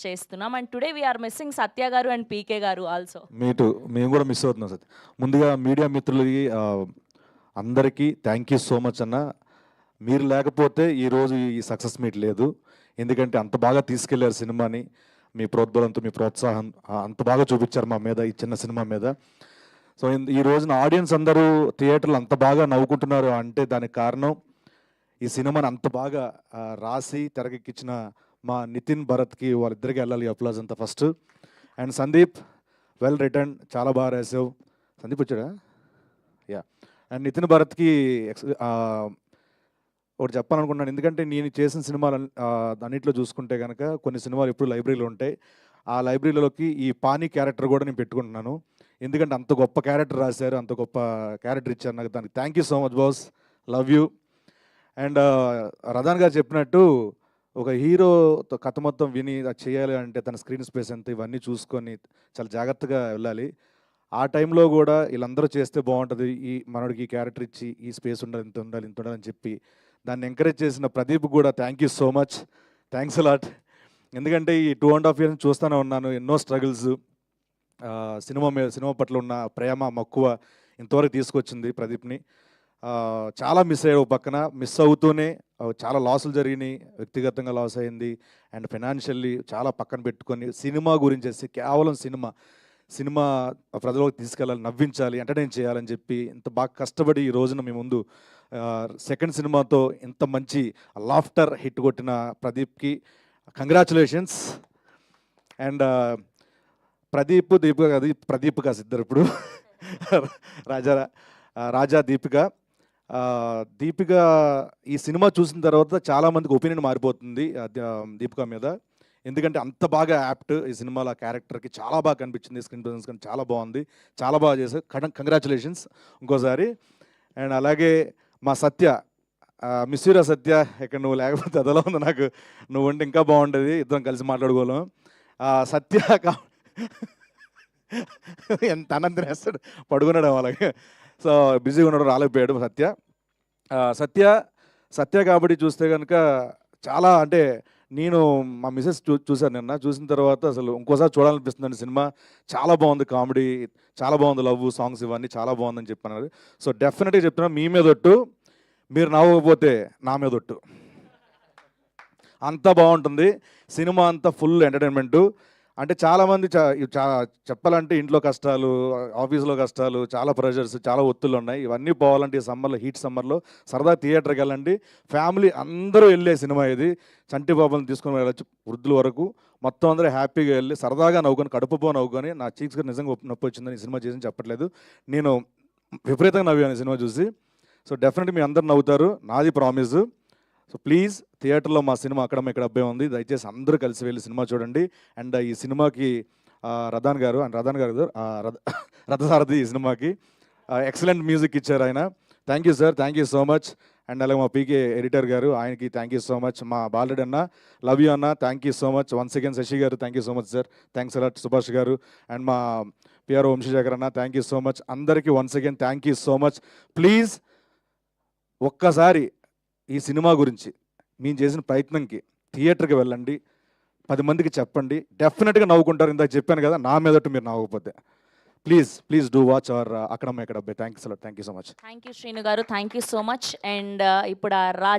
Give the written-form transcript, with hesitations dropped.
చేస్తున్నాం. And today we are missing Satya గారు and పీకే గారు ఆల్సో. మీటు మేము కూడా మిస్ అవుతున్నాం సార్. ముందుగా మీడియా మిత్రులకి అందరికీ థ్యాంక్ యూ సో మచ్ అన్న. మీరు లేకపోతే ఈరోజు ఈ సక్సెస్ మీట్ లేదు. ఎందుకంటే అంత బాగా తీసుకెళ్లారు సినిమాని. మీ ప్రోద్బలంతో, మీ ప్రోత్సాహం అంత బాగా చూపించారు మా మీద, ఈ చిన్న సినిమా మీద. సో ఈ రోజున ఆడియన్స్ అందరూ థియేటర్లు అంత బాగా నవ్వుకుంటున్నారు అంటే దానికి కారణం ఈ సినిమాని అంత బాగా రాసి తెరకెక్కించిన మా నితిన్ భరత్కి, వాళ్ళిద్దరికి వెళ్ళాలి అప్లాజ్ అంతా first. And Sandeep, well return, చాలా బాగా రాసావు. సందీప్ వచ్చాడా? యా. అండ్ నితిన్ భరత్కి ఒకటి చెప్పాలనుకున్నాను. ఎందుకంటే నేను చేసిన సినిమాలు అన్నింటిలో చూసుకుంటే కనుక కొన్ని సినిమాలు ఎప్పుడు లైబ్రరీలో ఉంటాయి. ఆ లైబ్రరీలోకి ఈ పానీ క్యారెక్టర్ కూడా నేను పెట్టుకుంటున్నాను. ఎందుకంటే అంత గొప్ప క్యారెక్టర్ రాశారు, అంత గొప్ప క్యారెక్టర్ ఇచ్చారు నాకు. దానికి thank you so much boss, love you. And Radhan గారు చెప్పినట్టు ఒక హీరో కథ మొత్తం విని అది చేయాలి అంటే తన స్క్రీన్ స్పేస్ ఎంత, ఇవన్నీ చూసుకొని చాలా జాగ్రత్తగా వెళ్ళాలి. ఆ టైంలో కూడా వీళ్ళందరూ చేస్తే బాగుంటుంది, ఈ మనోడికి ఈ క్యారెక్టర్ ఇచ్చి ఈ స్పేస్ ఉండాలి, ఇంత ఉండాలి, ఇంత ఉండాలని చెప్పి దాన్ని ఎంకరేజ్ చేసిన ప్రదీప్ కూడా thank you so much, thanks a lot. ఎందుకంటే ఈ 2.5 years చూస్తూనే ఉన్నాను, ఎన్నో స్ట్రగుల్స్. సినిమా పట్ల ఉన్న ప్రేమ మక్కువ ఇంతవరకు తీసుకొచ్చింది ప్రదీప్ని. చాలా మిస్ అయ్యాడు. పక్కన మిస్ అవుతూనే చాలా లాసులు జరిగినాయి, వ్యక్తిగతంగా లాస్ అయింది అండ్ ఫైనాన్షియల్లీ చాలా పక్కన పెట్టుకొని సినిమా గురించి కేవలం సినిమా ప్రజలకు తీసుకెళ్ళాలి, నవ్వించాలి, ఎంటర్టైన్ చేయాలని చెప్పి ఇంత బాగా కష్టపడి ఈ రోజున మీ ముందు సెకండ్ సినిమాతో ఇంత మంచి లాఫ్టర్ హిట్ కొట్టిన ప్రదీప్కి కంగ్రాచులేషన్స్. అండ్ ప్రదీప్ కాదు ఇద్దరు ఇప్పుడు రాజా దీపిక ఈ సినిమా చూసిన తర్వాత చాలామందికి ఒపీనియన్ మారిపోతుంది దీపిక మీద. ఎందుకంటే అంత బాగా యాప్ట్ ఈ సినిమాలో క్యారెక్టర్కి చాలా బాగా కనిపించింది. స్క్రీన్ ప్రెజెన్స్ కానీ చాలా బాగుంది, చాలా బాగా చేశారు. కంగ్రాచులేషన్స్ ఇంకోసారి. అండ్ అలాగే మా సత్య, మిస్యూరా సత్య, ఇక్కడ నువ్వు లేకపోతే అదలా ఉంది నాకు, నువ్వు ఉంటే ఇంకా బాగుంటుంది, ఇద్దరం కలిసి మాట్లాడుకోలేం. సత్య ఎంత అన్నం వేస్తాడు, పడుకున్నాడు అలాగే. సో బిజీగా ఉన్నాడు, రాలేకపోయాడు సత్య కాబట్టి చూస్తే కనుక చాలా అంటే నేను మా మిసెస్ చూశాను నిన్న. చూసిన తర్వాత అసలు ఇంకోసారి చూడాలనిపిస్తుందండి సినిమా. చాలా బాగుంది, కామెడీ చాలా బాగుంది, లవ్ సాంగ్స్ ఇవన్నీ చాలా బాగుందని చెప్పన్నారు. సో డెఫినెట్గా చెప్తున్నా, మీ మీద ఒట్టు, మీరు నవ్వకపోతే నా మీద ఒట్టు. అంత బాగుంటుంది సినిమా, అంతా ఫుల్ ఎంటర్టైన్మెంటు. అంటే చాలామంది చెప్పాలంటే ఇంట్లో కష్టాలు, ఆఫీస్లో కష్టాలు, చాలా ప్రెషర్స్, చాలా ఒత్తులు ఉన్నాయి. ఇవన్నీ పోవాలంటే ఈ సమ్మర్లో, హీట్ సమ్మర్లో సరదా థియేటర్కి వెళ్ళండి. ఫ్యామిలీ అందరూ వెళ్ళే సినిమా ఇది. చంటి బాబుని తీసుకొని వెళ్ళచ్చు, వృద్ధుల వరకు మొత్తం అందరూ హ్యాపీగా వెళ్ళి సరదాగా నవ్వుకొని, కడుపుపో నవ్వుకొని. నా చీక్స్గా నిజంగా నొప్పి వచ్చిందని ఈ సినిమా చేసి చెప్పట్లేదు, నేను విపరీతంగా నవ్వాను ఈ సినిమా చూసి. సో డెఫినెట్గా మీ అందరు నవ్వుతారు, నాది ప్రామిస్. సో ప్లీజ్ థియేటర్లో మా సినిమా అక్కడ ఇక్కడ అబ్బాయి ఉంది, దయచేసి అందరూ కలిసి వెళ్ళి సినిమా చూడండి. అండ్ ఈ సినిమాకి రదాన్ గారు రథసారథి ఈ సినిమాకి ఎక్సలెంట్ మ్యూజిక్ ఇచ్చారు ఆయన. Thank you sir, thank you so much. And అలాగే మా పీకే ఎడిటర్ గారు, ఆయనకి థ్యాంక్ యూ సో మచ్. మా బాలరెడ్డి అన్న, లవ్ యూ అన్న, thank you so much. Once again Shashi గారు, thank you so much sir, thanks a lot. Subhash గారు అండ్ మా పిఆర్ఓ వంశీశేఖర్ అన్న, థ్యాంక్ యూ సో మచ్. అందరికీ once again thank you so much. Please ఒక్కసారి ఈ సినిమా గురించి మేము చేసిన ప్రయత్నంకి థియేటర్కి వెళ్ళండి, 10 మందికి చెప్పండి, డెఫినెట్గా నవ్వుకుంటారు. ఇందాక చెప్పాను కదా, నా మీదట్టు మీరు నవ్వకపోతే. ప్లీజ్ డూ వాచ్ అవర్ అక్కడ అబ్బాయి. Thanks a lot, thank you so much. Thank you Srinu గారు, thank you so much. And ఇప్పుడు